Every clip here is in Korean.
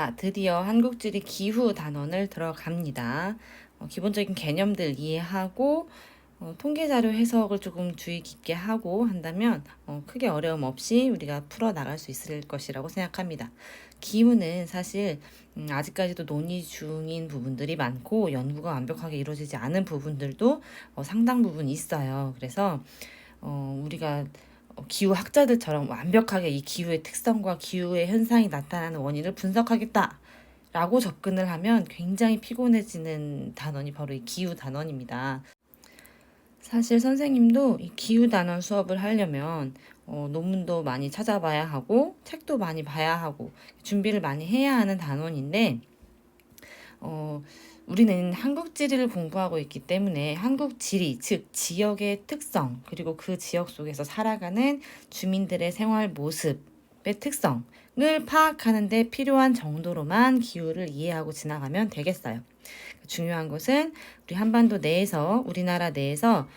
자, 드디어 한국지리 기후 단원을 들어갑니다. 기본적인 개념들 이해하고 통계 자료 해석을 조금 주의 깊게 하고 한다면 크게 어려움 없이 우리가 풀어 나갈 수 있을 것이라고 생각합니다. 기후는 사실 아직까지도 논의 중인 부분들이 많고 연구가 완벽하게 이루어지지 않은 부분들도 상당 부분 있어요. 그래서 우리가 기후학자들처럼 완벽하게 이 기후의 특성과 기후의 현상이 나타나는 원인을 분석하겠다 라고 접근을 하면 굉장히 피곤해지는 단원이 바로 이 기후 단원입니다. 사실 선생님도 이 기후 단원 수업을 하려면 논문도 많이 찾아봐야 하고 책도 많이 봐야 하고 준비를 많이 해야 하는 단원인데 우리는 한국지리를 공부하고 있기 때문에 한국지리, 즉 지역의 특성, 그리고 그 지역 속에서 살아가는 주민들의 생활 모습의 특성을 파악하는 데 필요한 정도로만 기후를 이해하고 지나가면 되겠어요. 중요한 것은 우리 한반도 내에서, 우리나라 내에서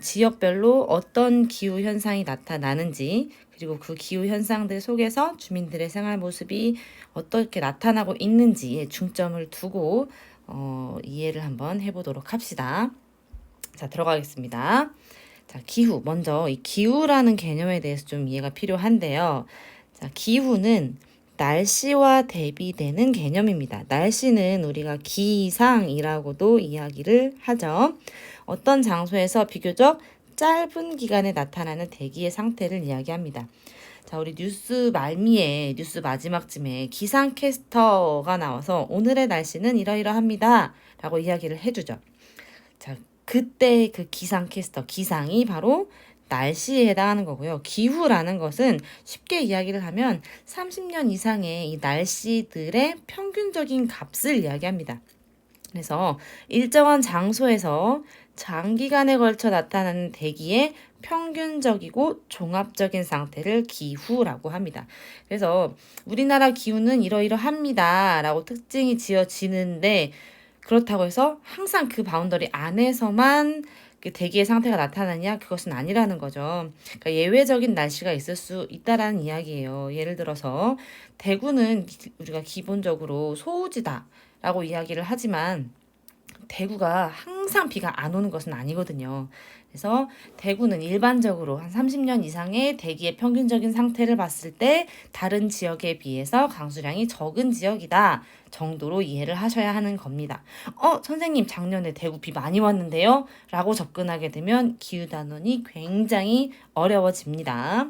지역별로 어떤 기후 현상이 나타나는지, 그리고 그 기후 현상들 속에서 주민들의 생활 모습이 어떻게 나타나고 있는지에 중점을 두고 이해를 한번 해보도록 합시다. 자, 들어가겠습니다. 자, 기후. 먼저 이 기후라는 개념에 대해서 좀 이해가 필요한데요. 자, 기후는 날씨와 대비되는 개념입니다. 날씨는 우리가 기상이라고도 이야기를 하죠. 어떤 장소에서 비교적 짧은 기간에 나타나는 대기의 상태를 이야기합니다. 자, 우리 뉴스 말미에, 뉴스 마지막쯤에 기상캐스터가 나와서 오늘의 날씨는 이러이러합니다 라고 이야기를 해주죠. 자, 그때 그 기상캐스터, 기상이 바로 날씨에 해당하는 거고요. 기후라는 것은 쉽게 이야기를 하면 30년 이상의 이 날씨들의 평균적인 값을 이야기합니다. 그래서 일정한 장소에서 장기간에 걸쳐 나타나는 대기의 평균적이고 종합적인 상태를 기후라고 합니다. 그래서 우리나라 기후는 이러이러합니다 라고 특징이 지어지는데 그렇다고 해서 항상 그 바운더리 안에서만 대기의 상태가 나타나냐? 그것은 아니라는 거죠. 그러니까 예외적인 날씨가 있을 수 있다라는 이야기예요. 예를 들어서 대구는 우리가 기본적으로 소우지다라고 이야기를 하지만 대구가 항상 비가 안 오는 것은 아니거든요. 그래서 대구는 일반적으로 한 30년 이상의 대기의 평균적인 상태를 봤을 때 다른 지역에 비해서 강수량이 적은 지역이다 정도로 이해를 하셔야 하는 겁니다. 선생님 작년에 대구 비 많이 왔는데요? 라고 접근하게 되면 기후 단원이 굉장히 어려워집니다.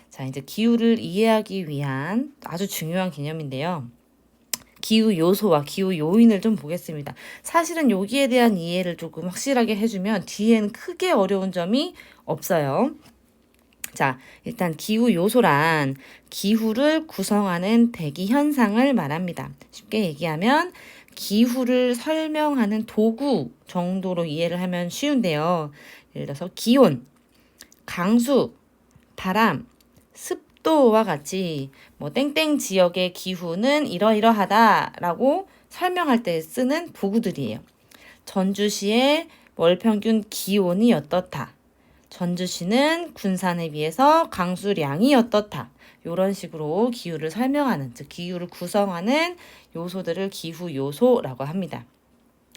자, 이제 기후를 이해하기 위한 아주 중요한 개념인데요. 기후 요소와 기후 요인을 좀 보겠습니다. 사실은 여기에 대한 이해를 조금 확실하게 해주면 뒤에는 크게 어려운 점이 없어요. 자, 일단 기후 요소란 기후를 구성하는 대기 현상을 말합니다. 쉽게 얘기하면 기후를 설명하는 도구 정도로 이해를 하면 쉬운데요. 예를 들어서 기온, 강수, 바람, 습도와 같이 땡땡 지역의 기후는 이러이러하다라고 설명할 때 쓰는 도구들이에요. 전주시의 월 평균 기온이 어떻다. 전주시는 군산에 비해서 강수량이 어떻다. 이런 식으로 기후를 설명하는, 즉 기후를 구성하는 요소들을 기후 요소라고 합니다.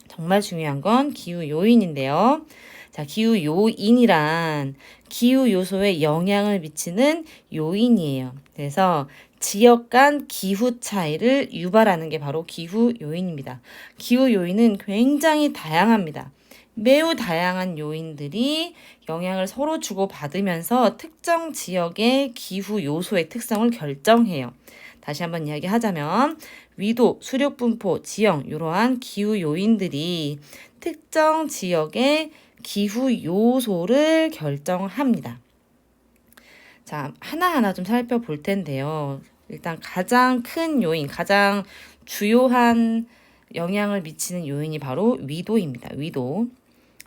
정말 중요한 건 기후 요인인데요. 자, 기후 요인이란 기후 요소에 영향을 미치는 요인이에요. 그래서 지역 간 기후 차이를 유발하는 게 바로 기후 요인입니다. 기후 요인은 굉장히 다양합니다. 매우 다양한 요인들이 영향을 서로 주고받으면서 특정 지역의 기후 요소의 특성을 결정해요. 다시 한번 이야기하자면 위도, 수력 분포, 지형 이러한 기후 요인들이 특정 지역의 기후 요소를 결정합니다. 자, 하나하나 좀 살펴볼 텐데요. 일단 가장 큰 요인, 가장 주요한 영향을 미치는 요인이 바로 위도입니다. 위도.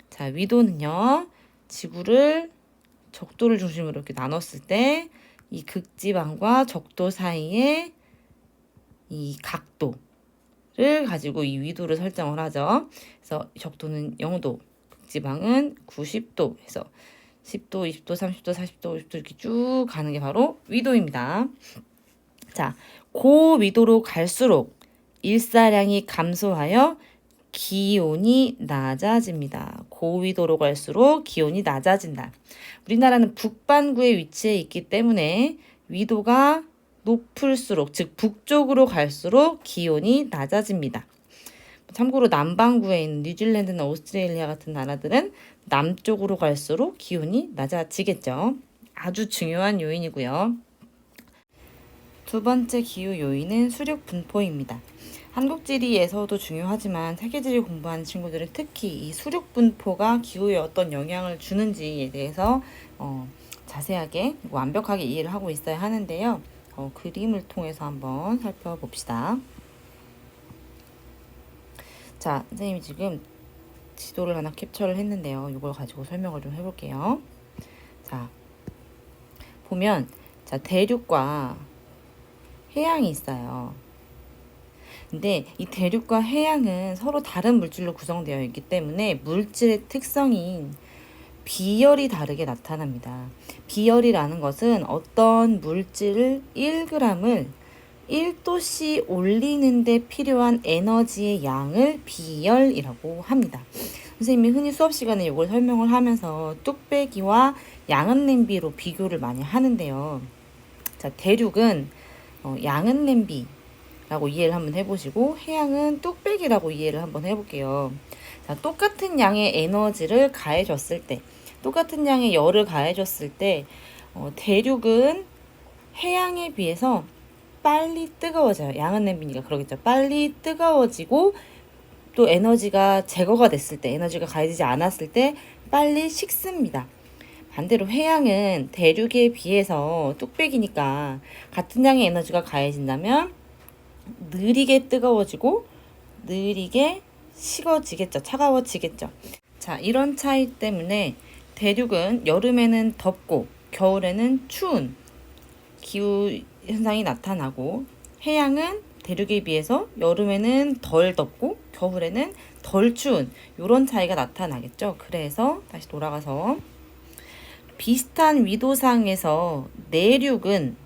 자, 위도는요. 지구를 적도를 중심으로 이렇게 나눴을 때 이 극지방과 적도 사이에 이 각도를 가지고 이 위도를 설정을 하죠. 그래서 적도는 0도, 극지방은 90도 해서 10도, 20도, 30도, 40도, 50도 이렇게 쭉 가는 게 바로 위도입니다. 자, 고위도로 갈수록 일사량이 감소하여 기온이 낮아집니다. 고위도로 갈수록 기온이 낮아진다. 우리나라는 북반구에 위치해 있기 때문에 위도가 높을수록, 즉 북쪽으로 갈수록 기온이 낮아집니다. 참고로 남반구에 있는 뉴질랜드나 오스트레일리아 같은 나라들은 남쪽으로 갈수록 기온이 낮아지겠죠. 아주 중요한 요인이고요. 두 번째 기후 요인은 수륙 분포입니다. 한국지리에서도 중요하지만 세계지리 공부하는 친구들은 특히 이 수륙 분포가 기후에 어떤 영향을 주는지에 대해서 자세하게 완벽하게 이해를 하고 있어야 하는데요. 그림을 통해서 한번 살펴봅시다. 자, 선생님이 지금 지도를 하나 캡처를 했는데요. 이걸 가지고 설명을 좀 해볼게요. 자, 보면 자, 대륙과 해양이 있어요. 근데 이 대륙과 해양은 서로 다른 물질로 구성되어 있기 때문에 물질의 특성인 비열이 다르게 나타납니다. 비열이라는 것은 어떤 물질을 1g을 1도씨 올리는데 필요한 에너지의 양을 비열이라고 합니다. 선생님이 흔히 수업 시간에 이걸 설명을 하면서 뚝배기와 양은 냄비로 비교를 많이 하는데요. 자, 대륙은 양은 냄비라고 이해를 한번 해보시고 해양은 뚝배기라고 이해를 한번 해볼게요. 자, 똑같은 양의 에너지를 가해줬을 때, 똑같은 양의 열을 가해줬을 때 대륙은 해양에 비해서 빨리 뜨거워져요. 양은 냄비니까 그러겠죠. 빨리 뜨거워지고 또 에너지가 제거가 됐을 때, 에너지가 가해지지 않았을 때 빨리 식습니다. 반대로 해양은 대륙에 비해서 뚝배기니까 같은 양의 에너지가 가해진다면 느리게 뜨거워지고 느리게 식어지겠죠. 차가워지겠죠. 자, 이런 차이 때문에 대륙은 여름에는 덥고 겨울에는 추운 기후 현상이 나타나고 해양은 대륙에 비해서 여름에는 덜 덥고 겨울에는 덜 추운 이런 차이가 나타나겠죠. 그래서 다시 돌아가서 비슷한 위도상에서 대륙은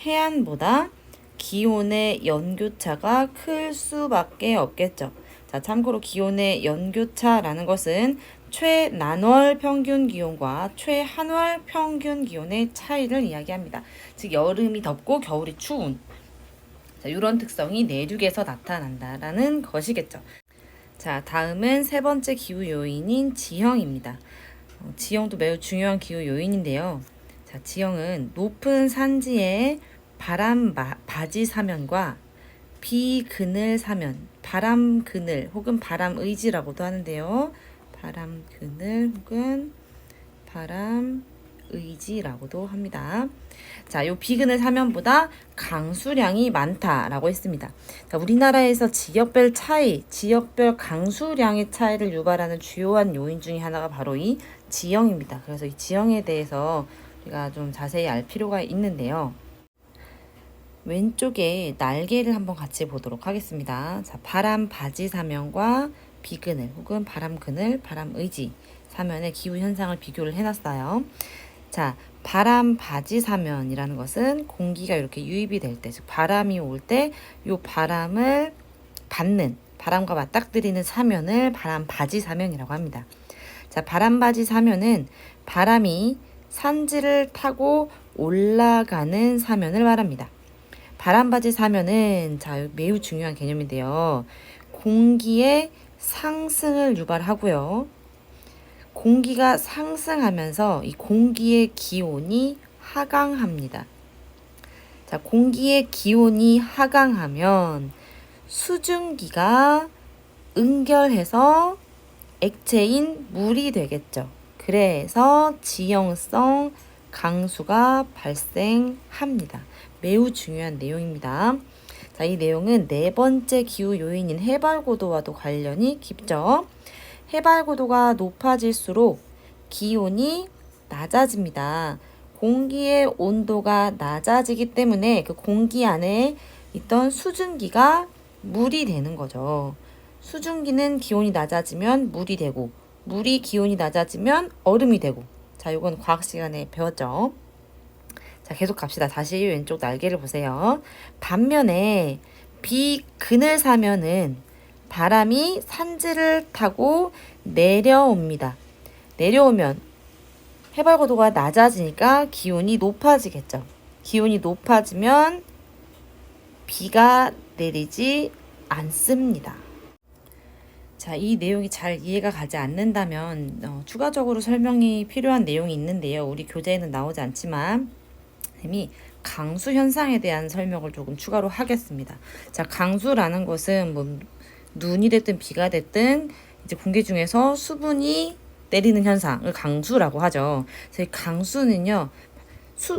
해안보다 기온의 연교차가 클 수밖에 없겠죠. 자, 참고로 기온의 연교차라는 것은 최난월 평균 기온과 최한월 평균 기온의 차이를 이야기합니다. 즉 여름이 덥고 겨울이 추운 이런 특성이 내륙에서 나타난다라는 것이겠죠. 자, 다음은 세 번째 기후 요인인 지형입니다. 지형도 매우 중요한 기후 요인인데요. 자, 지형은 높은 산지의 바람 바지 사면과 비그늘 사면, 바람 그늘 혹은 바람 의지라고도 하는데요. 바람 그늘 혹은 바람 의지라고도 합니다. 자, 요 비그늘 사면보다 강수량이 많다라고 했습니다. 자, 우리나라에서 지역별 강수량의 차이를 유발하는 주요한 요인 중에 하나가 바로 이 지형입니다. 그래서 이 지형에 대해서 우리가 좀 자세히 알 필요가 있는데요. 왼쪽에 날개를 한번 같이 보도록 하겠습니다. 자, 바람 바지 사면과 비그늘 혹은 바람 그늘, 바람 의지 사면의 기후 현상을 비교를 해놨어요. 자, 바람 바지 사면이라는 것은 공기가 이렇게 유입이 될 때, 즉 바람이 올 때 이 바람을 받는, 바람과 맞닥뜨리는 사면을 바람 바지 사면이라고 합니다. 자, 바람 바지 사면은 바람이 산지를 타고 올라가는 사면을 말합니다. 바람 바지 사면은 자, 매우 중요한 개념인데요. 공기의 상승을 유발하고요. 공기가 상승하면서 이 공기의 기온이 하강합니다. 자, 공기의 기온이 하강하면 수증기가 응결해서 액체인 물이 되겠죠. 그래서 지형성 강수가 발생합니다. 매우 중요한 내용입니다. 자, 이 내용은 네 번째 기후 요인인 해발고도와도 관련이 깊죠. 해발고도가 높아질수록 기온이 낮아집니다. 공기의 온도가 낮아지기 때문에 그 공기 안에 있던 수증기가 물이 되는 거죠. 수증기는 기온이 낮아지면 물이 되고, 물이 기온이 낮아지면 얼음이 되고. 자, 이건 과학 시간에 배웠죠. 자, 자, 계속 갑시다. 다시 왼쪽 날개를 보세요. 반면에 비근을 사면은 바람이 산지를 타고 내려옵니다. 내려오면 해발 고도가 낮아지니까 기온이 높아지겠죠. 기온이 높아지면 비가 내리지 않습니다. 자, 이 내용이 잘 이해가 가지 않는다면 추가적으로 설명이 필요한 내용이 있는데요. 우리 교재에는 나오지 않지만 선생님이 강수 현상에 대한 설명을 조금 추가로 하겠습니다. 자, 강수라는 것은 뭐 눈이 됐든 비가 됐든 이제 공기 중에서 수분이 내리는 현상을 강수라고 하죠. 그래서 이 강수는요,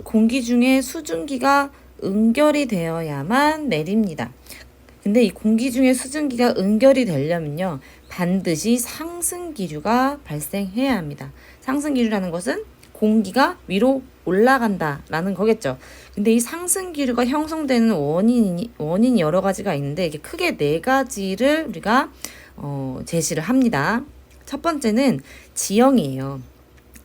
공기 중에 수증기가 응결이 되어야만 내립니다. 근데 이 공기 중에 수증기가 응결이 되려면요, 반드시 상승기류가 발생해야 합니다. 상승기류라는 것은 공기가 위로 올라간다라는 거겠죠. 근데 이 상승기류가 형성되는 원인이 여러 가지가 있는데, 이게 크게 네 가지를 우리가 제시를 합니다. 첫 번째는 지형이에요.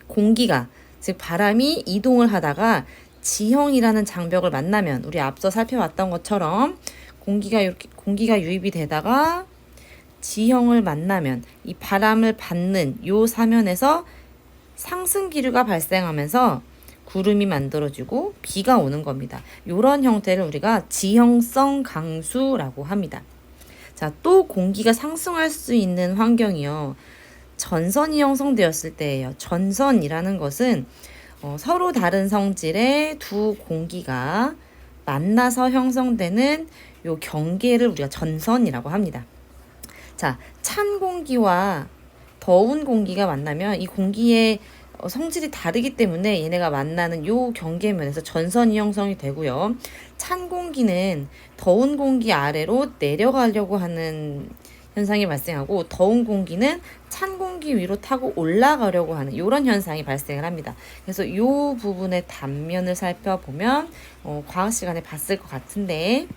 공기가, 즉 바람이 이동을 하다가 지형이라는 장벽을 만나면, 우리 앞서 살펴봤던 것처럼 공기가 유입이 되다가 지형을 만나면 이 바람을 받는 요 사면에서 상승기류가 발생하면서 구름이 만들어지고 비가 오는 겁니다. 이런 형태를 우리가 지형성 강수라고 합니다. 자, 또 공기가 상승할 수 있는 환경이요, 전선이 형성되었을 때예요. 전선이라는 것은 서로 다른 성질의 두 공기가 만나서 형성되는 요 경계를 우리가 전선이라고 합니다. 자, 찬 공기와 더운 공기가 만나면 이 공기의 성질이 다르기 때문에 얘네가 만나는 요 경계면에서 전선이 형성이 되고요. 찬 공기는 더운 공기 아래로 내려가려고 하는 현상이 발생하고, 더운 공기는 찬 공기 위로 타고 올라가려고 하는 이런 현상이 발생을 합니다. 그래서 이 부분의 단면을 살펴보면 과학 시간에 봤을 것 같은데,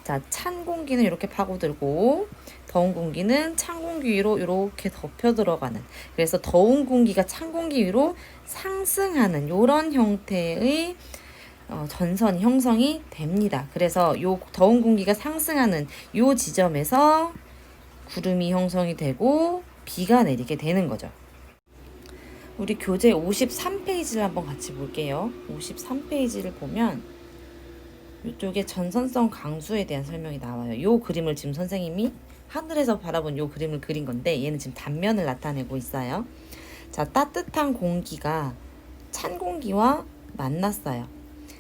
자, 찬 공기는 이렇게 파고들고 더운 공기는 찬 공기 위로 이렇게 덮여 들어가는, 그래서 더운 공기가 찬 공기 위로 상승하는 이런 형태의 전선 형성이 됩니다. 그래서 요 더운 공기가 상승하는 요 지점에서 구름이 형성이 되고 비가 내리게 되는 거죠. 우리 교재 53페이지를 한번 같이 볼게요. 53페이지를 보면 이쪽에 전선성 강수에 대한 설명이 나와요. 요 그림을 지금 선생님이 하늘에서 바라본 요 그림을 그린 건데, 얘는 지금 단면을 나타내고 있어요. 자, 따뜻한 공기가 찬 공기와 만났어요.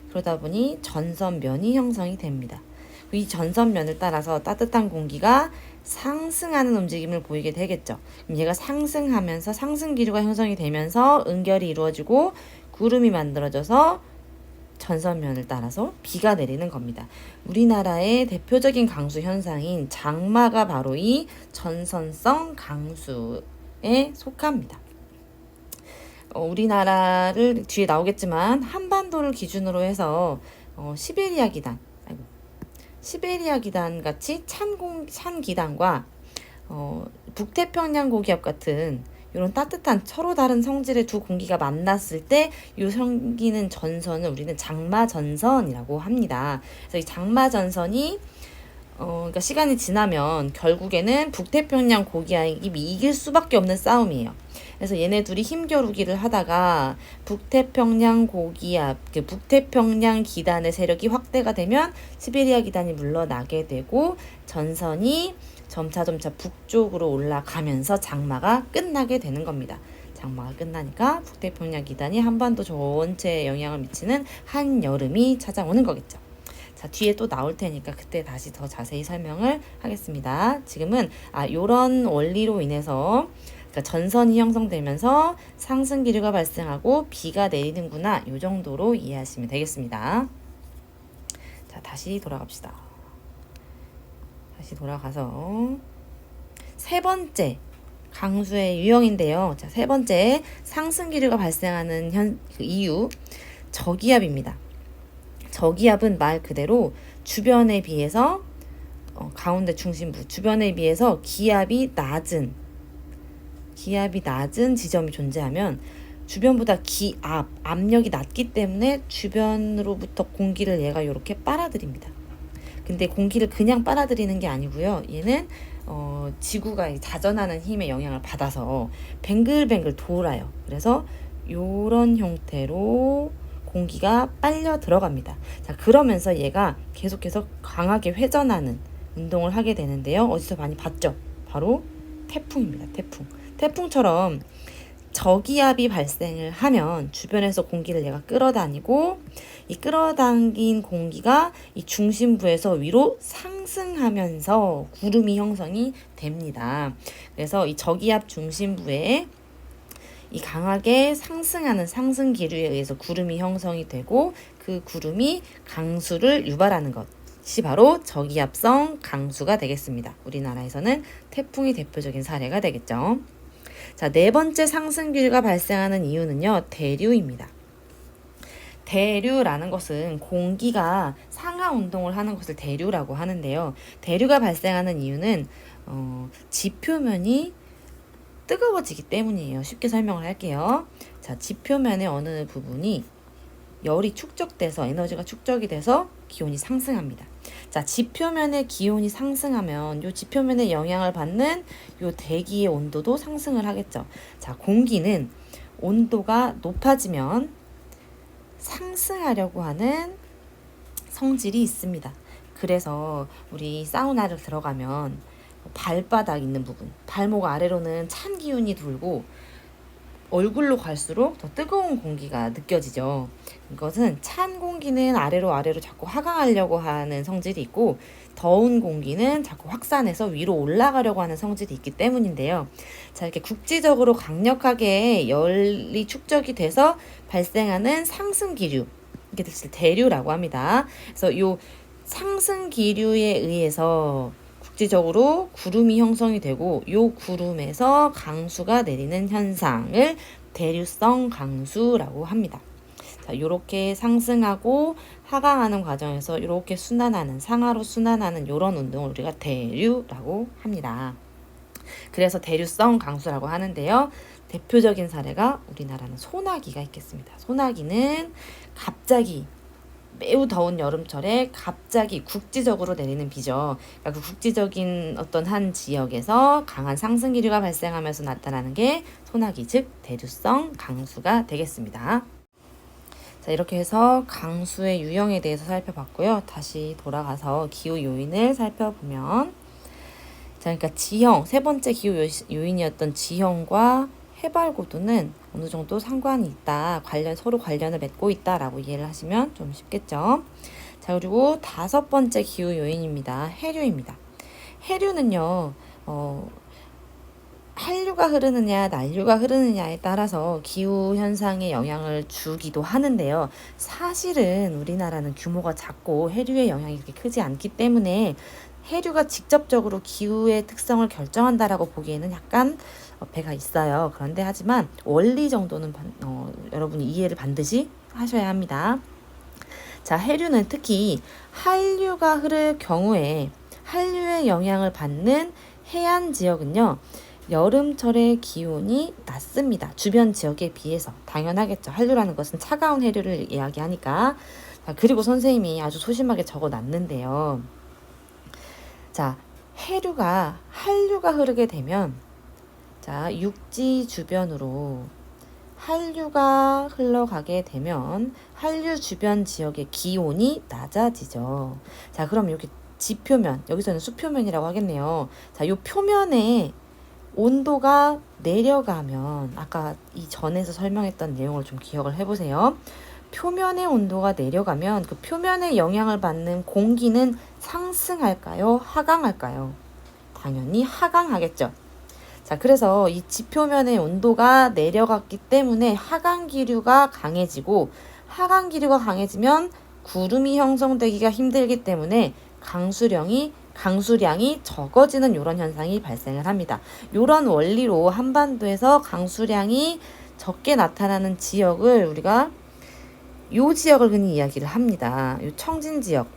그러다 보니 전선면이 형성이 됩니다. 이 전선면을 따라서 따뜻한 공기가 상승하는 움직임을 보이게 되겠죠. 그럼 얘가 상승하면서 상승기류가 형성이 되면서 응결이 이루어지고 구름이 만들어져서 전선면을 따라서 비가 내리는 겁니다. 우리나라의 대표적인 강수 현상인 장마가 바로 이 전선성 강수에 속합니다. 우리나라를 뒤에 나오겠지만 한반도를 기준으로 해서 시베리아 기단 같이 찬 기단과 북태평양 고기압 같은 이런 따뜻한 서로 다른 성질의 두 공기가 만났을 때 이 생기는 전선을 우리는 장마 전선이라고 합니다. 그래서 이 장마 전선이 그러니까 시간이 지나면 결국에는 북태평양 고기압이 이길 수밖에 없는 싸움이에요. 그래서 얘네 둘이 힘겨루기를 하다가 북태평양 고기압, 북태평양 기단의 세력이 확대가 되면 시베리아 기단이 물러나게 되고 전선이 점차 북쪽으로 올라가면서 장마가 끝나게 되는 겁니다. 장마가 끝나니까 북태평양 기단이 한반도 전체에 영향을 미치는 한여름이 찾아오는 거겠죠. 자, 뒤에 또 나올 테니까 그때 다시 더 자세히 설명을 하겠습니다. 지금은 요런 원리로 인해서 그러니까 전선이 형성되면서 상승기류가 발생하고 비가 내리는구나, 요 정도로 이해하시면 되겠습니다. 자, 다시 돌아갑시다. 다시 돌아가서 세 번째 강수의 유형인데요. 자, 세 번째 상승기류가 발생하는 이유, 저기압입니다. 저기압은 말 그대로 주변에 비해서 가운데 중심부 주변에 비해서 기압이 낮은 지점이 존재하면 주변보다 압력이 낮기 때문에 주변으로부터 공기를 얘가 이렇게 빨아들입니다. 근데 공기를 그냥 빨아들이는 게 아니고요. 얘는 지구가 자전하는 힘의 영향을 받아서 뱅글뱅글 돌아요. 그래서 이런 형태로 공기가 빨려 들어갑니다. 자, 그러면서 얘가 계속해서 강하게 회전하는 운동을 하게 되는데요. 어디서 많이 봤죠? 바로 태풍입니다. 태풍처럼 저기압이 발생을 하면 주변에서 공기를 얘가 끌어다니고, 이 끌어당긴 공기가 이 중심부에서 위로 상승하면서 구름이 형성이 됩니다. 그래서 이 저기압 중심부에 이 강하게 상승하는 상승 기류에 의해서 구름이 형성이 되고, 그 구름이 강수를 유발하는 것이 바로 저기압성 강수가 되겠습니다. 우리나라에서는 태풍이 대표적인 사례가 되겠죠. 자, 네 번째 상승 기류가 발생하는 이유는요, 대류입니다. 대류라는 것은 공기가 상하 운동을 하는 것을 대류라고 하는데요. 대류가 발생하는 이유는 지표면이 뜨거워지기 때문이에요. 쉽게 설명을 할게요. 자, 지표면의 어느 부분이 열이 축적돼서 에너지가 축적이 돼서 기온이 상승합니다. 자, 지표면의 기온이 상승하면 요 지표면의 영향을 받는 요 대기의 온도도 상승을 하겠죠. 자, 공기는 온도가 높아지면 상승하려고 하는 성질이 있습니다. 그래서 우리 사우나를 들어가면 발바닥 있는 부분, 발목 아래로는 찬 기운이 돌고 얼굴로 갈수록 더 뜨거운 공기가 느껴지죠. 이것은 찬 공기는 아래로 자꾸 하강하려고 하는 성질이 있고, 더운 공기는 자꾸 확산해서 위로 올라가려고 하는 성질이 있기 때문인데요. 자, 이렇게 국지적으로 강력하게 열이 축적이 돼서 발생하는 상승 기류, 이게 대류라고 합니다. 그래서 이 상승 기류에 의해서 국지적으로 구름이 형성이 되고, 이 구름에서 강수가 내리는 현상을 대류성 강수라고 합니다. 자, 이렇게 상승하고 하강하는 과정에서 이렇게 순환하는, 상하로 순환하는 이런 운동을 우리가 대류라고 합니다. 그래서 대류성 강수라고 하는데요. 대표적인 사례가 우리나라는 소나기가 있겠습니다. 소나기는 갑자기 매우 더운 여름철에 갑자기 국지적으로 내리는 비죠. 그러니까 그 국지적인 어떤 한 지역에서 강한 상승 기류가 발생하면서 나타나는 게 소나기, 즉 대류성 강수가 되겠습니다. 자, 이렇게 해서 강수의 유형에 대해서 살펴봤고요. 다시 돌아가서 기후 요인을 살펴보면, 자, 그러니까 지형, 세 번째 기후 요인이었던 지형과 해발 고도는 어느 정도 상관이 있다, 서로 관련을 맺고 있다라고 이해를 하시면 좀 쉽겠죠. 자, 그리고 다섯 번째 기후 요인입니다. 해류입니다. 해류는요, 한류가 흐르느냐 난류가 흐르느냐에 따라서 기후 현상에 영향을 주기도 하는데요. 사실은 우리나라는 규모가 작고 해류의 영향이 그렇게 크지 않기 때문에 해류가 직접적으로 기후의 특성을 결정한다라고 보기에는 약간 배가 있어요. 그런데 하지만 원리 정도는 여러분이 이해를 반드시 하셔야 합니다. 자, 해류는 특히 한류가 흐를 경우에 한류의 영향을 받는 해안 지역은요, 여름철의 기온이 낮습니다. 주변 지역에 비해서. 당연하겠죠. 한류라는 것은 차가운 해류를 이야기하니까. 자, 그리고 선생님이 아주 소심하게 적어놨는데요. 자, 한류가 흐르게 되면, 자, 육지 주변으로 한류가 흘러가게 되면 한류 주변 지역의 기온이 낮아지죠. 자, 그럼 여기 지표면, 여기서는 수표면이라고 하겠네요. 자, 요 표면에 온도가 내려가면, 아까 이 전에서 설명했던 내용을 좀 기억을 해보세요. 표면의 온도가 내려가면 그 표면에 영향을 받는 공기는 상승할까요? 하강할까요? 당연히 하강하겠죠. 자, 그래서 이 지표면의 온도가 내려갔기 때문에 하강 기류가 강해지고, 하강 기류가 강해지면 구름이 형성되기가 힘들기 때문에 강수량이 적어지는 이런 현상이 발생을 합니다. 이런 원리로 한반도에서 강수량이 적게 나타나는 지역을 우리가 요 지역을 흔히 이야기를 합니다. 요 청진 지역.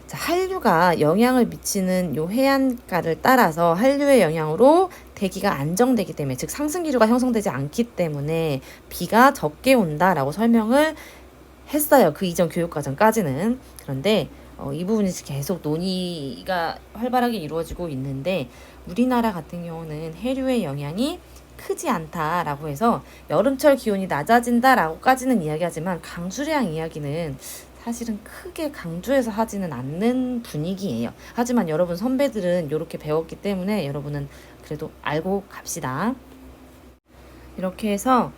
자, 한류가 영향을 미치는 요 해안가를 따라서 한류의 영향으로 대기가 안정되기 때문에, 즉 상승기류가 형성되지 않기 때문에 비가 적게 온다라고 설명을 했어요. 그 이전 교육과정까지는. 그런데 이 부분이 계속 논의가 활발하게 이루어지고 있는데, 우리나라 같은 경우는 해류의 영향이 크지 않다라고 해서 여름철 기온이 낮아진다라고까지는 이야기하지만 강수량 이야기는 사실은 크게 강조해서 하지는 않는 분위기예요. 하지만 여러분 선배들은 이렇게 배웠기 때문에 여러분은 그래도 알고 갑시다. 이렇게 해서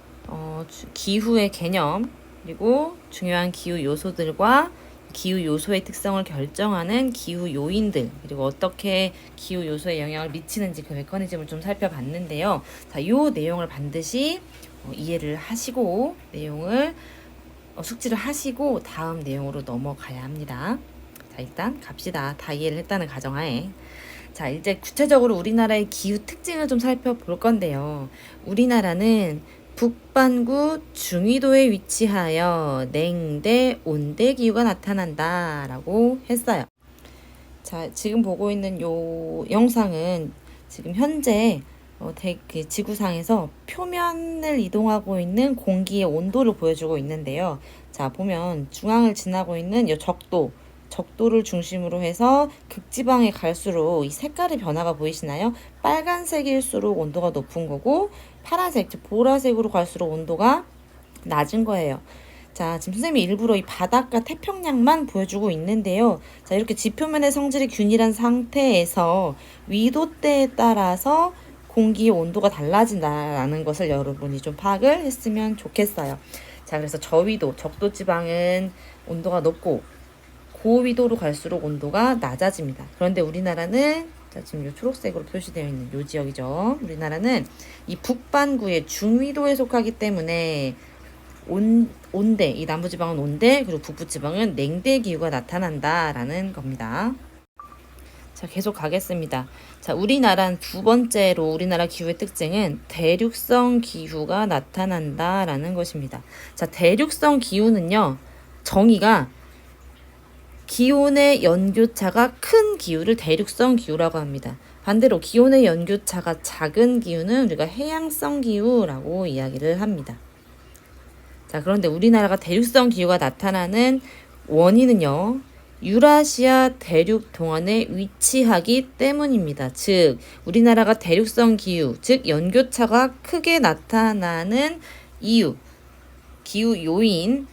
기후의 개념, 그리고 중요한 기후 요소들과 기후 요소의 특성을 결정하는 기후 요인들, 그리고 어떻게 기후 요소에 영향을 미치는지 그 메커니즘을 좀 살펴봤는데요. 자, 요 내용을 반드시 이해를 하시고 내용을 숙지를 하시고 다음 내용으로 넘어가야 합니다. 자, 일단 갑시다. 다 이해를 했다는 가정하에. 자, 이제 구체적으로 우리나라의 기후 특징을 좀 살펴볼 건데요. 우리나라는 북반구 중위도에 위치하여 냉대, 온대 기후가 나타난다 라고 했어요. 자, 지금 보고 있는 요 영상은 지금 현재 지구상에서 표면을 이동하고 있는 공기의 온도를 보여주고 있는데요. 자, 보면 중앙을 지나고 있는 이 적도를 중심으로 해서 극지방에 갈수록 이 색깔의 변화가 보이시나요? 빨간색일수록 온도가 높은 거고, 파란색, 즉 보라색으로 갈수록 온도가 낮은 거예요. 자, 지금 선생님이 일부러 이 바닷가 태평양만 보여주고 있는데요. 자, 이렇게 지표면의 성질이 균일한 상태에서 위도대에 따라서 공기의 온도가 달라진다라는 것을 여러분이 좀 파악을 했으면 좋겠어요. 자, 그래서 저위도, 적도지방은 온도가 높고 고위도로 갈수록 온도가 낮아집니다. 그런데 우리나라는, 자, 지금 이 초록색으로 표시되어 있는 이 지역이죠. 우리나라는 이 북반구의 중위도에 속하기 때문에 온대, 이 남부지방은 온대, 그리고 북부지방은 냉대 기후가 나타난다라는 겁니다. 자, 계속 가겠습니다. 자, 우리나라 두 번째로 우리나라 기후의 특징은 대륙성 기후가 나타난다라는 것입니다. 자, 대륙성 기후는요, 정의가 기온의 연교차가 큰 기후를 대륙성 기후라고 합니다. 반대로 기온의 연교차가 작은 기후는 우리가 해양성 기후라고 이야기를 합니다. 자, 그런데 우리나라가 대륙성 기후가 나타나는 원인은요, 유라시아 대륙 동안에 위치하기 때문입니다. 즉, 우리나라가 대륙성 기후, 즉 연교차가 크게 나타나는 이유, 기후 요인,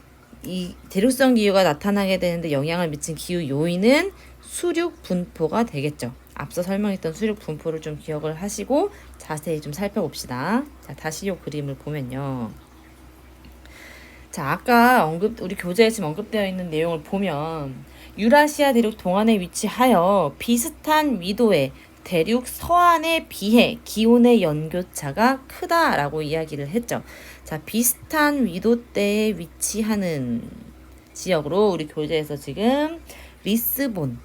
이 대륙성 기후가 나타나게 되는데 영향을 미친 기후 요인은 수륙 분포가 되겠죠. 앞서 설명했던 수륙 분포를 좀 기억을 하시고 자세히 좀 살펴봅시다. 자, 다시 이 그림을 보면요. 자, 아까 우리 교재에 지금 언급되어 있는 내용을 보면 유라시아 대륙 동안에 위치하여 비슷한 위도의 대륙 서안에 비해 기온의 연교차가 크다라고 이야기를 했죠. 자, 비슷한 위도대에 위치하는 지역으로 우리 교재에서 지금 리스본,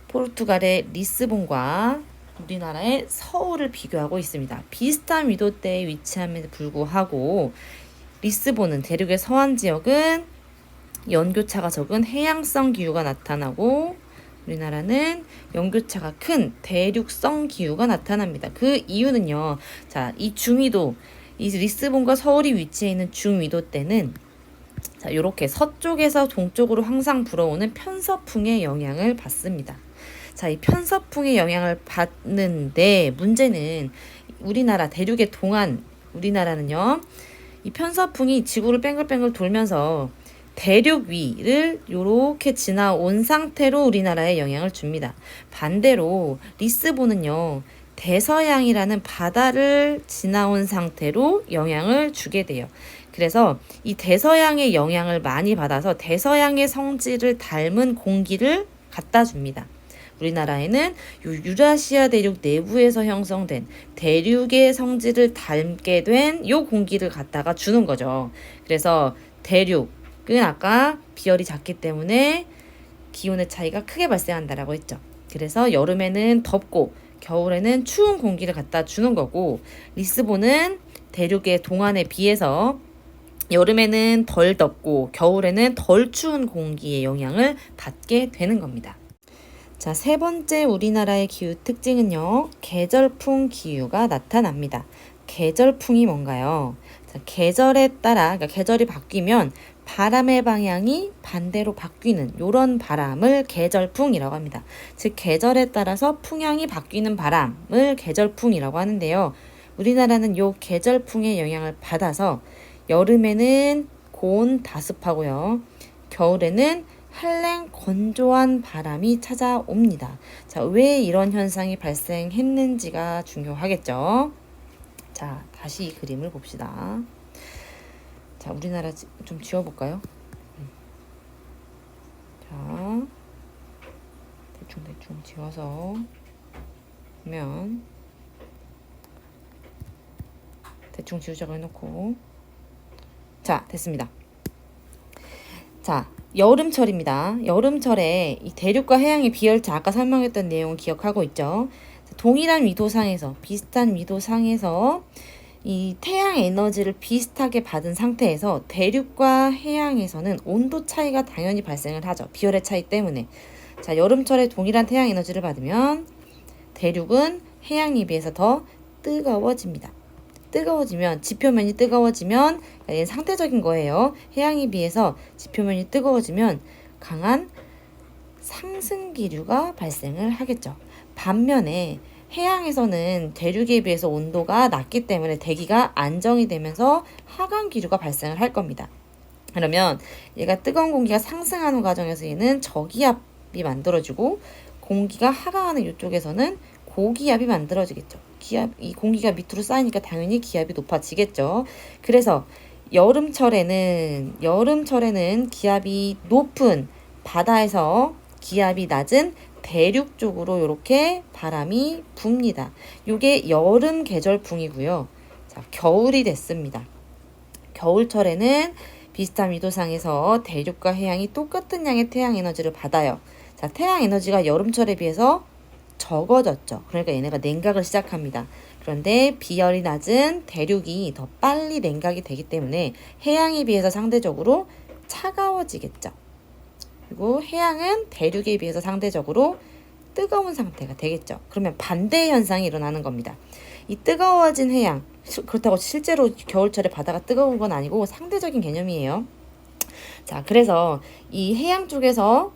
포르투갈의 리스본과 우리나라의 서울을 비교하고 있습니다. 비슷한 위도대에 위치함에도 불구하고 리스본은 대륙의 서안 지역은 연교차가 적은 해양성 기후가 나타나고, 우리나라는 연교차가 큰 대륙성 기후가 나타납니다. 그 이유는요. 자, 이 중위도, 이 리스본과 서울이 위치해 있는 중위도 때는 자, 이렇게 서쪽에서 동쪽으로 항상 불어오는 편서풍의 영향을 받습니다. 자, 이 편서풍의 영향을 받는데 문제는 우리나라 대륙의 동안 우리나라는요. 이 편서풍이 지구를 뱅글뱅글 돌면서 대륙 위를 이렇게 지나온 상태로 우리나라에 영향을 줍니다. 반대로 리스본은요, 대서양이라는 바다를 지나온 상태로 영향을 주게 돼요. 그래서 이 대서양의 영향을 많이 받아서 대서양의 성질을 닮은 공기를 갖다 줍니다. 우리나라에는 유라시아 대륙 내부에서 형성된 대륙의 성질을 닮게 된 요 공기를 갖다가 주는 거죠. 그래서 대륙은 아까 비열이 작기 때문에 기온의 차이가 크게 발생한다라고 했죠. 그래서 여름에는 덥고 겨울에는 추운 공기를 갖다 주는 거고, 리스본은 대륙의 동안에 비해서 여름에는 덜 덥고 겨울에는 덜 추운 공기의 영향을 받게 되는 겁니다. 자, 세 번째 우리나라의 기후 특징은요. 계절풍 기후가 나타납니다. 계절풍이 뭔가요? 자, 계절에 따라, 그러니까 계절이 바뀌면 바람의 방향이 반대로 바뀌는 이런 바람을 계절풍이라고 합니다. 즉 계절에 따라서 풍향이 바뀌는 바람을 계절풍이라고 하는데요. 우리나라는 요 계절풍의 영향을 받아서 여름에는 고온 다습하고요. 겨울에는 한랭 건조한 바람이 찾아옵니다. 자, 왜 이런 현상이 발생했는지가 중요하겠죠. 자, 다시 이 그림을 봅시다. 자, 우리나라 좀 지워볼까요? 자, 대충 지워서 보면 대충 지우자고 해놓고 자, 됐습니다. 자, 여름철입니다. 여름철에 이 대륙과 해양의 비열차 아까 설명했던 내용을 기억하고 있죠. 동일한 위도상에서 비슷한 위도상에서 이 태양 에너지를 비슷하게 받은 상태에서 대륙과 해양에서는 온도 차이가 당연히 발생을 하죠. 비열의 차이 때문에. 자, 여름철에 동일한 태양 에너지를 받으면 대륙은 해양에 비해서 더 뜨거워집니다. 뜨거워지면 지표면이 뜨거워지면 얘는 상대적인 거예요. 해양에 비해서 지표면이 뜨거워지면 강한 상승 기류가 발생을 하겠죠. 반면에 해양에서는 대륙에 비해서 온도가 낮기 때문에 대기가 안정이 되면서 하강 기류가 발생을 할 겁니다. 그러면 얘가 뜨거운 공기가 상승하는 과정에서 얘는 저기압이 만들어지고 공기가 하강하는 이쪽에서는 고기압이 만들어지겠죠. 이 공기가 밑으로 쌓이니까 당연히 기압이 높아지겠죠. 그래서 여름철에는 기압이 높은 바다에서 기압이 낮은 대륙 쪽으로 이렇게 바람이 붑니다. 이게 여름 계절풍이고요. 자, 겨울이 됐습니다. 겨울철에는 비슷한 위도상에서 대륙과 해양이 똑같은 양의 태양 에너지를 받아요. 자, 태양 에너지가 여름철에 비해서 적어졌죠. 그러니까 얘네가 냉각을 시작합니다. 그런데 비열이 낮은 대륙이 더 빨리 냉각이 되기 때문에 해양에 비해서 상대적으로 차가워지겠죠. 그리고 해양은 대륙에 비해서 상대적으로 뜨거운 상태가 되겠죠. 그러면 반대 현상이 일어나는 겁니다. 이 뜨거워진 해양, 그렇다고 실제로 겨울철에 바다가 뜨거운 건 아니고 상대적인 개념이에요. 자, 그래서 이 해양 쪽에서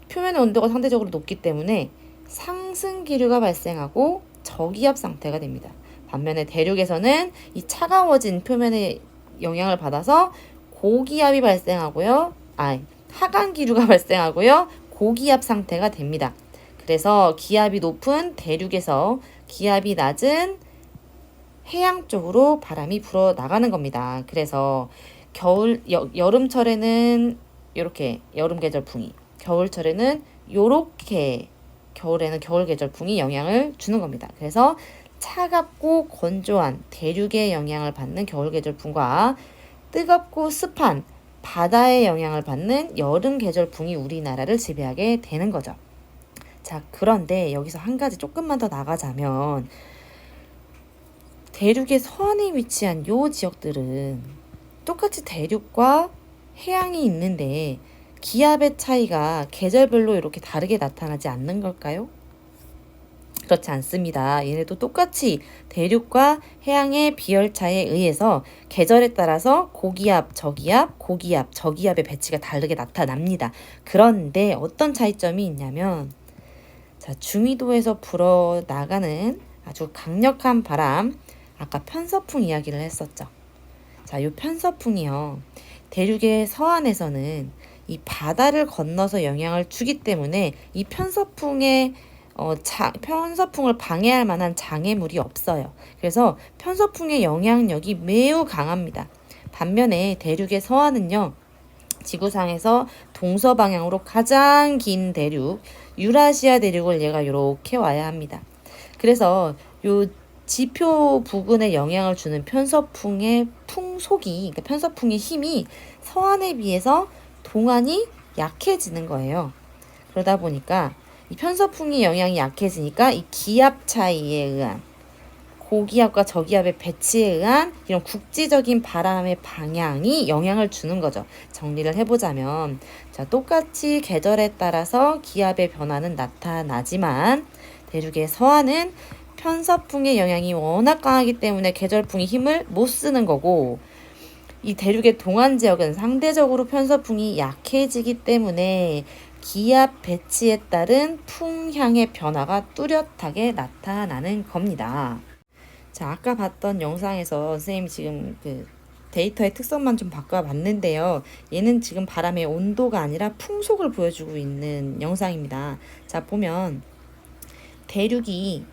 표면의 온도가 상대적으로 높기 때문에 상승 기류가 발생하고 저기압 상태가 됩니다. 반면에 대륙에서는 이 차가워진 표면의 영향을 받아서 고기압이 발생하고요. 하강 기류가 발생하고요. 고기압 상태가 됩니다. 그래서 기압이 높은 대륙에서 기압이 낮은 해양 쪽으로 바람이 불어 나가는 겁니다. 그래서 여름철에는 이렇게 여름 계절풍이, 겨울철에는 요렇게 겨울에는 겨울 계절풍이 영향을 주는 겁니다. 그래서 차갑고 건조한 대륙의 영향을 받는 겨울 계절풍과 뜨겁고 습한 바다의 영향을 받는 여름 계절풍이 우리나라를 지배하게 되는 거죠. 자, 그런데 여기서 한 가지 조금만 더 나가자면 대륙의 서안에 위치한 요 지역들은 똑같이 대륙과 해양이 있는데 기압의 차이가 계절별로 이렇게 다르게 나타나지 않는 걸까요? 그렇지 않습니다. 얘네도 똑같이 대륙과 해양의 비열차에 의해서 계절에 따라서 고기압, 저기압, 고기압, 저기압의 배치가 다르게 나타납니다. 그런데 어떤 차이점이 있냐면 자, 중위도에서 불어나가는 아주 강력한 바람, 아까 편서풍 이야기를 했었죠. 자, 요 편서풍이요. 대륙의 서안에서는 이 바다를 건너서 영향을 주기 때문에 이 편서풍의 편서풍을 방해할 만한 장애물이 없어요. 그래서 편서풍의 영향력이 매우 강합니다. 반면에 대륙의 서안은요. 지구상에서 동서방향으로 가장 긴 대륙, 유라시아 대륙을 얘가 이렇게 와야 합니다. 그래서 요 지표 부근에 영향을 주는 편서풍의 풍속이, 그러니까 편서풍의 힘이 서안에 비해서 동안이 약해지는 거예요. 그러다 보니까 이 편서풍의 영향이 약해지니까 이 기압 차이에 의한 고기압과 저기압의 배치에 의한 이런 국지적인 바람의 방향이 영향을 주는 거죠. 정리를 해보자면, 자, 똑같이 계절에 따라서 기압의 변화는 나타나지만 대륙의 서하는 편서풍의 영향이 워낙 강하기 때문에 계절풍이 힘을 못 쓰는 거고, 이 대륙의 동안 지역은 상대적으로 편서풍이 약해지기 때문에 기압 배치에 따른 풍향의 변화가 뚜렷하게 나타나는 겁니다. 자, 아까 봤던 영상에서 선생님이 지금 그 데이터의 특성만 좀 바꿔봤는데요. 얘는 지금 바람의 온도가 아니라 풍속을 보여주고 있는 영상입니다. 자, 보면 대륙이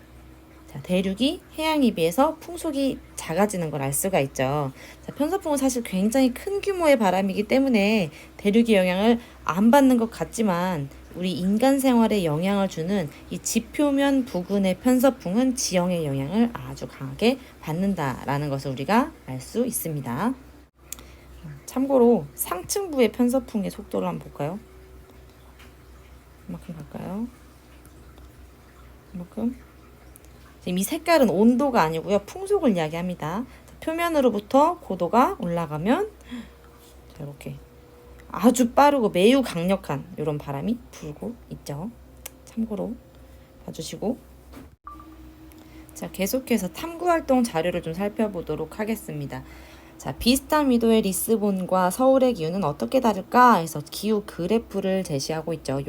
해양에 비해서 풍속이 작아지는 걸 알 수가 있죠. 자, 편서풍은 사실 굉장히 큰 규모의 바람이기 때문에 대륙의 영향을 안 받는 것 같지만 우리 인간 생활에 영향을 주는 이 지표면 부근의 편서풍은 지형의 영향을 아주 강하게 받는다라는 것을 우리가 알 수 있습니다. 참고로 상층부의 편서풍의 속도를 한번 볼까요? 이만큼 갈까요? 이만큼. 이 색깔은 온도가 아니고요. 풍속을 이야기합니다. 표면으로부터 고도가 올라가면 자, 이렇게 아주 빠르고 매우 강력한 이런 바람이 불고 있죠. 참고로 봐주시고, 자, 계속해서 탐구활동 자료를 좀 살펴보도록 하겠습니다. 자, 비슷한 위도의 리스본과 서울의 기후는 어떻게 다를까 해서 기후 그래프를 제시하고 있죠.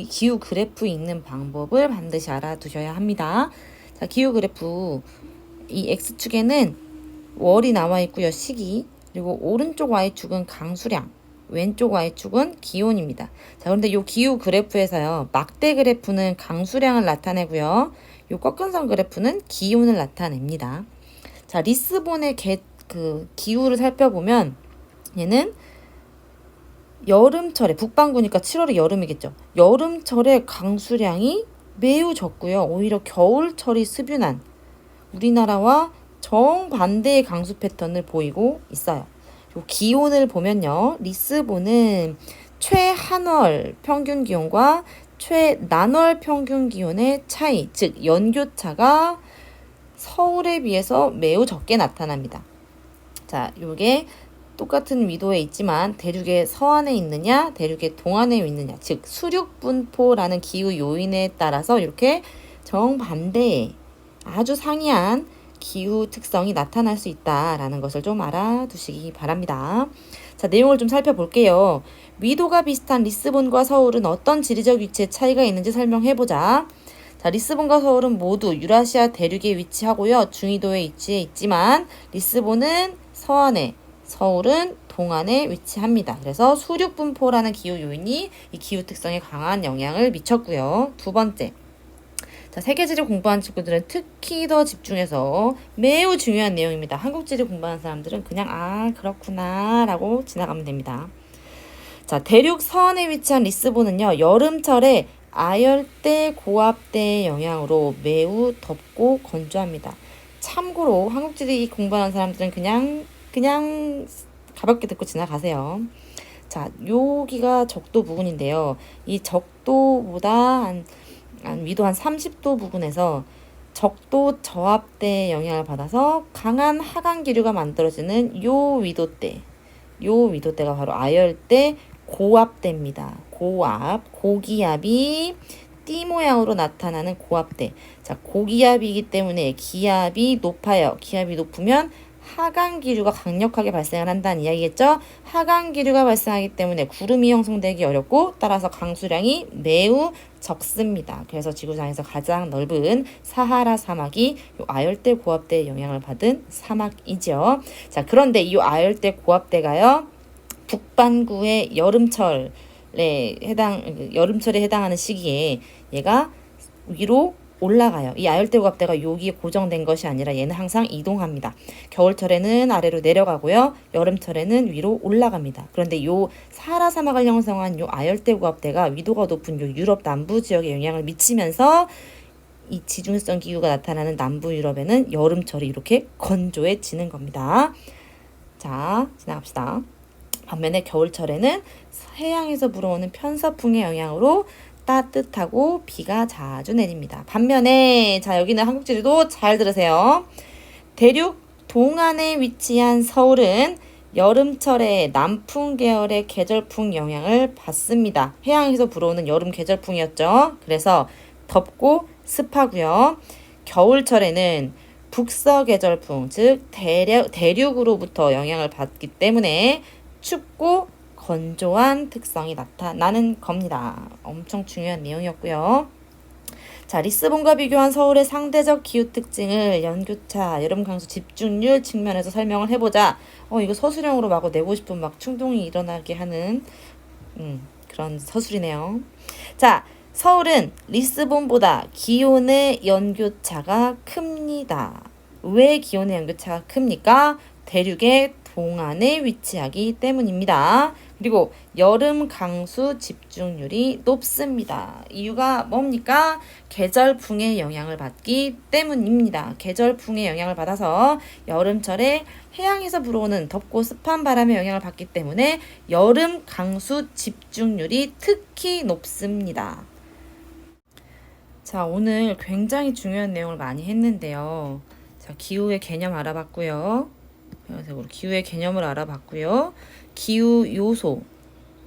기후 그래프 읽는 방법을 반드시 알아두셔야 합니다. 자, 기후 그래프, 이 X축에는 월이 나와 있고요. 시기, 그리고 오른쪽 Y축은 강수량, 왼쪽 Y축은 기온입니다. 자, 그런데 이 기후 그래프에서요, 막대 그래프는 강수량을 나타내고요. 이 꺾은 선 그래프는 기온을 나타냅니다. 자, 리스본의 기후를 살펴보면 얘는 여름철에, 북반구니까 7월이 여름이겠죠. 여름철에 강수량이 매우 적고요. 오히려 겨울철이 습윤한 우리나라와 정반대의 강수 패턴을 보이고 있어요. 기온을 보면요. 리스본은 최한월 평균 기온과 최난월 평균 기온의 차이, 즉 연교차가 서울에 비해서 매우 적게 나타납니다. 자, 요게 똑같은 위도에 있지만 대륙의 서안에 있느냐, 대륙의 동안에 있느냐, 즉 수륙분포라는 기후 요인에 따라서 이렇게 정반대의 아주 상이한 기후 특성이 나타날 수 있다라는 것을 좀 알아두시기 바랍니다. 자, 내용을 좀 살펴볼게요. 위도가 비슷한 리스본과 서울은 어떤 지리적 위치에 차이가 있는지 설명해보자. 자, 리스본과 서울은 모두 유라시아 대륙에 위치하고요. 중위도에 위치해 있지만 리스본은 서안에, 서울은 동안에 위치합니다. 그래서 수륙분포라는 기후 요인이 이 기후 특성에 강한 영향을 미쳤고요. 두 번째, 자, 세계지를 공부한 친구들은 특히 더 집중해서 매우 중요한 내용입니다. 한국지를 공부하는 사람들은 그냥 그렇구나 라고 지나가면 됩니다. 자, 대륙 서안에 위치한 리스본은요, 여름철에 아열대 고압대의 영향으로 매우 덥고 건조합니다. 참고로 한국지리 공부하는 사람들은 그냥 가볍게 듣고 지나가세요. 자, 여기가 적도 부근인데요. 이 적도보다 한 위도 한 30도 부근에서 적도 저압대의 영향을 받아서 강한 하강 기류가 만들어지는 요 위도대가 바로 아열대 고압대입니다. 고기압이 띠 모양으로 나타나는 고압대. 자, 고기압이기 때문에 기압이 높아요. 기압이 높으면 하강 기류가 강력하게 발생을 한다는 이야기겠죠. 하강 기류가 발생하기 때문에 구름이 형성되기 어렵고 따라서 강수량이 매우 적습니다. 그래서 지구상에서 가장 넓은 사하라 사막이 요 아열대 고압대의 영향을 받은 사막이죠. 자, 그런데 이 아열대 고압대가요, 북반구의 여름철에 해당하는 시기에 얘가 위로 올라가요. 이 아열대 고압대가 여기에 고정된 것이 아니라 얘는 항상 이동합니다. 겨울철에는 아래로 내려가고요. 여름철에는 위로 올라갑니다. 그런데 요 사하라 사막을 형성한 요 아열대 고압대가 위도가 높은 요 유럽 남부 지역에 영향을 미치면서 이 지중해성 기후가 나타나는 남부 유럽에는 여름철이 이렇게 건조해지는 겁니다. 자, 지나갑시다. 반면에 겨울철에는 해양에서 불어오는 편서풍의 영향으로 따뜻하고 비가 자주 내립니다. 반면에, 자, 여기는 한국지리도 잘 들으세요. 대륙 동안에 위치한 서울은 여름철에 남풍 계열의 계절풍 영향을 받습니다. 해양에서 불어오는 여름 계절풍이었죠. 그래서 덥고 습하고요. 겨울철에는 북서 계절풍, 즉 대륙으로부터 영향을 받기 때문에 춥고 건조한 특성이 나타나는 겁니다. 엄청 중요한 내용이었고요. 자, 리스본과 비교한 서울의 상대적 기후 특징을 연교차, 여름 강수 집중률 측면에서 설명을 해보자. 이거 서술형으로 마구 내고 싶은 막 충동이 일어나게 하는 그런 서술이네요. 자, 서울은 리스본보다 기온의 연교차가 큽니다. 왜 기온의 연교차가 큽니까? 대륙의 동안에 위치하기 때문입니다. 그리고 여름 강수 집중률이 높습니다. 이유가 뭡니까? 계절풍의 영향을 받기 때문입니다. 계절풍의 영향을 받아서 여름철에 해양에서 불어오는 덥고 습한 바람의 영향을 받기 때문에 여름 강수 집중률이 특히 높습니다. 자, 오늘 굉장히 중요한 내용을 많이 했는데요. 자, 기후의 개념 알아봤고요. 그래서 기후의 개념을 알아봤고요. 기후 요소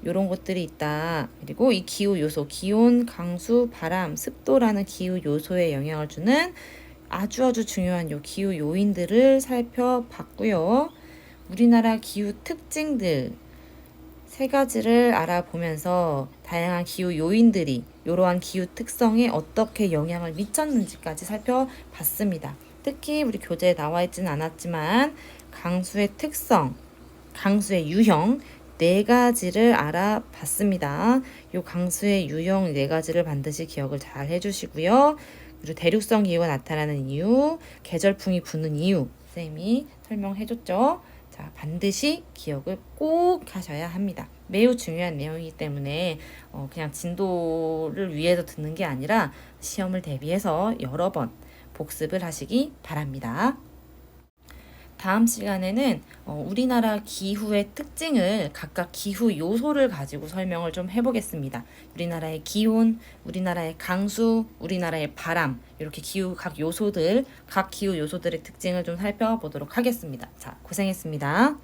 이런 것들이 있다. 그리고 이 기후 요소, 기온, 강수, 바람, 습도라는 기후 요소에 영향을 주는 아주 중요한 요 기후 요인들을 살펴봤고요. 우리나라 기후 특징들 세 가지를 알아보면서 다양한 기후 요인들이 이러한 기후 특성에 어떻게 영향을 미쳤는지까지 살펴봤습니다. 특히 우리 교재에 나와 있지는 않았지만 강수의 특성, 강수의 유형 네 가지를 알아봤습니다. 이 강수의 유형 네 가지를 반드시 기억을 잘 해주시고요. 그리고 대륙성 기후가 나타나는 이유, 계절풍이 부는 이유 쌤이 설명해줬죠. 자, 반드시 기억을 꼭 하셔야 합니다. 매우 중요한 내용이기 때문에 그냥 진도를 위해서 듣는 게 아니라 시험을 대비해서 여러 번 복습을 하시기 바랍니다. 다음 시간에는 우리나라 기후의 특징을 각각 기후 요소를 가지고 설명을 좀 해보겠습니다. 우리나라의 기온, 우리나라의 강수, 우리나라의 바람 이렇게 각 기후 요소들의 특징을 좀 살펴보도록 하겠습니다. 자, 고생했습니다.